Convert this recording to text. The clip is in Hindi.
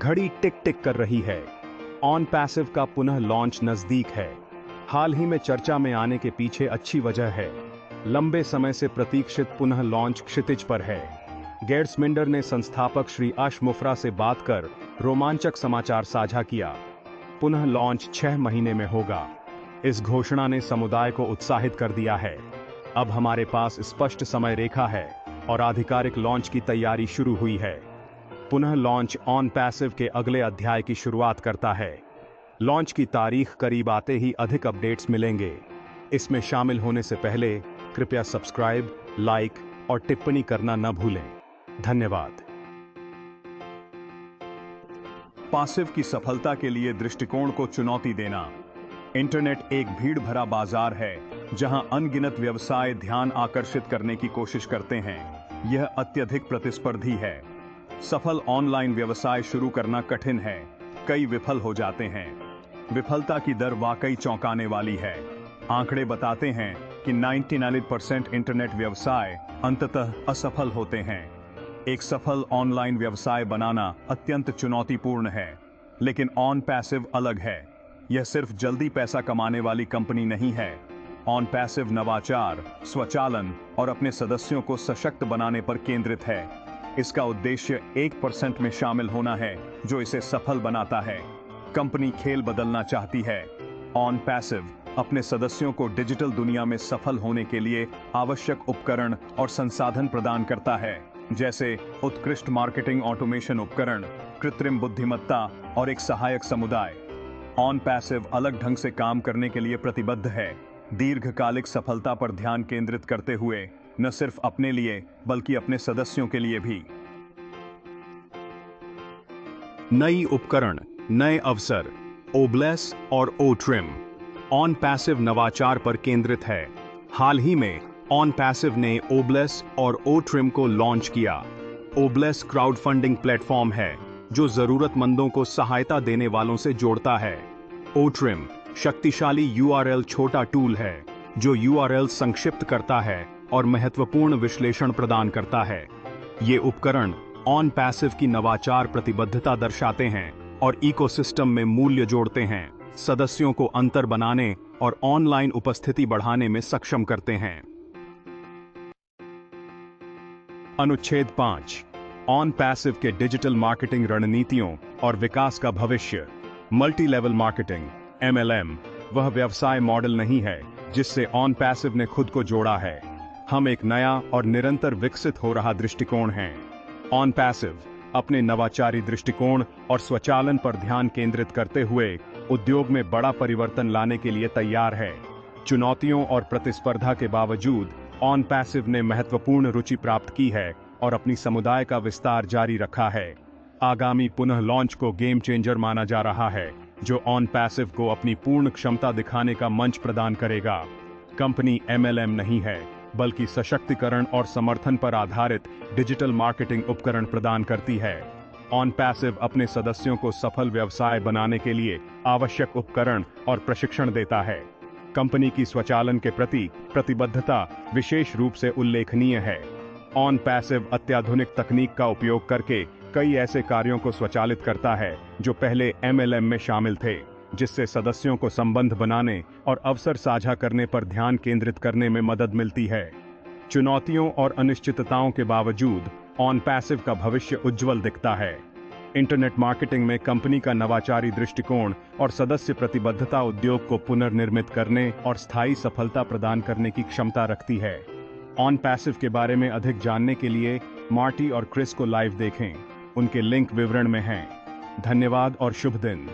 घड़ी टिक टिक कर रही है। ऑन पैसिव का पुनः लॉन्च नजदीक है। हाल ही में चर्चा में आने के पीछे अच्छी वजह है। लंबे समय से प्रतीक्षित पुनः लॉन्च क्षितिज पर है। गेर्ट्समिंडर ने संस्थापक श्री आश मुफ्रा से बात कर रोमांचक समाचार साझा किया। पुनः लॉन्च 6 महीने में होगा। इस घोषणा ने समुदाय को उत्साहित कर दिया है। अब हमारे पास स्पष्ट समय रेखा है और आधिकारिक लॉन्च की तैयारी शुरू हुई है। पुनः लॉन्च ऑन पैसिव के अगले अध्याय की शुरुआत करता है। लॉन्च की तारीख करीब आते ही अधिक अपडेट्स मिलेंगे। इसमें शामिल होने से पहले कृपया सब्सक्राइब, लाइक और टिप्पणी करना न भूलें। धन्यवाद। पैसिव की सफलता के लिए दृष्टिकोण को चुनौती देना। इंटरनेट एक भीड़ भरा बाजार है जहां अनगिनत व्यवसाय ध्यान आकर्षित करने की कोशिश करते हैं। यह अत्यधिक प्रतिस्पर्धी है। सफल ऑनलाइन व्यवसाय शुरू करना कठिन है। कई विफल हो जाते हैं। विफलता की दर वाकई चौंकाने वाली है। आंकड़े बताते हैं कि 99% इंटरनेट व्यवसाय अंततः असफल होते हैं। एक सफल ऑनलाइन व्यवसाय बनाना अत्यंत चुनौतीपूर्ण है, लेकिन ऑन पैसिव अलग है। यह सिर्फ जल्दी पैसा कमाने वाली कंपनी नहीं है। ऑन पैसिव नवाचार, स्वचालन और अपने सदस्यों को सशक्त बनाने पर केंद्रित है। इसका उद्देश्य 1% में शामिल होना है, जो इसे सफल बनाता है। कंपनी खेल बदलना चाहती है। ऑन पैसिव अपने सदस्यों को डिजिटल दुनिया में सफल होने के लिए आवश्यक उपकरण और संसाधन प्रदान करता है, जैसे उत्कृष्ट मार्केटिंग ऑटोमेशन उपकरण, कृत्रिम बुद्धिमत्ता और एक सहायक समुदाय। ऑन पैसिव अलग ढंग से काम करने के लिए प्रतिबद्ध है, दीर्घकालिक सफलता पर ध्यान केंद्रित करते हुए न सिर्फ अपने लिए बल्कि अपने सदस्यों के लिए भी। नई उपकरण, नए अवसर, ओब्लेस और ओट्रिम। ऑन पैसिव नवाचार पर केंद्रित है। हाल ही में ऑन पैसिव ने ओब्लेस और ओट्रिम को लॉन्च किया। ओब्लेस क्राउडफंडिंग प्लेटफॉर्म है जो जरूरतमंदों को सहायता देने वालों से जोड़ता है। ओट्रिम शक्तिशाली URL छोटा टूल है जो URL संक्षिप्त करता है और महत्वपूर्ण विश्लेषण प्रदान करता है। ये उपकरण ऑन पैसिव की नवाचार प्रतिबद्धता दर्शाते हैं और इकोसिस्टम में मूल्य जोड़ते हैं, सदस्यों को अंतर बनाने और ऑनलाइन उपस्थिति बढ़ाने में सक्षम करते हैं। अनुच्छेद 5, ऑन पैसिव के डिजिटल मार्केटिंग रणनीतियों और विकास का भविष्य। मल्टी लेवल मार्केटिंग MLM वह व्यवसाय मॉडल नहीं है जिससे ऑन पैसिव ने खुद को जोड़ा है। हम एक नया और निरंतर विकसित हो रहा दृष्टिकोण हैं। ऑन पैसिव अपने नवाचारी दृष्टिकोण और स्वचालन पर ध्यान केंद्रित करते हुए उद्योग में बड़ा परिवर्तन लाने के लिए तैयार है। चुनौतियों और प्रतिस्पर्धा के बावजूद ऑन पैसिव ने महत्वपूर्ण रुचि प्राप्त की है और अपनी समुदाय का विस्तार जारी रखा है। आगामी पुनः लॉन्च को गेम चेंजर माना जा रहा है, जो ऑन पैसिव को अपनी पूर्ण क्षमता दिखाने का मंच प्रदान करेगा। कंपनी MLM नहीं है, बल्कि सशक्तिकरण और समर्थन पर आधारित डिजिटल मार्केटिंग उपकरण प्रदान करती है। ऑन पैसिव अपने सदस्यों को सफल व्यवसाय बनाने के लिए आवश्यक उपकरण और प्रशिक्षण देता है। कंपनी की स्वचालन के प्रति प्रतिबद्धता विशेष रूप से उल्लेखनीय है। ऑन पैसिव अत्याधुनिक तकनीक का उपयोग करके कई ऐसे कार्यों को स्वचालित करता है जो पहले MLM में शामिल थे, जिससे सदस्यों को संबंध बनाने और अवसर साझा करने पर ध्यान केंद्रित करने में मदद मिलती है। चुनौतियों और अनिश्चितताओं के बावजूद ऑन पैसिव का भविष्य उज्जवल दिखता है। इंटरनेट मार्केटिंग में कंपनी का नवाचारी दृष्टिकोण और सदस्य प्रतिबद्धता उद्योग को पुनर्निर्मित करने और स्थायी सफलता प्रदान करने की क्षमता रखती है। ऑन पैसिव के बारे में अधिक जानने के लिए मार्टी और क्रिस को लाइव देखें। उनके लिंक विवरण में हैं। धन्यवाद और शुभ दिन।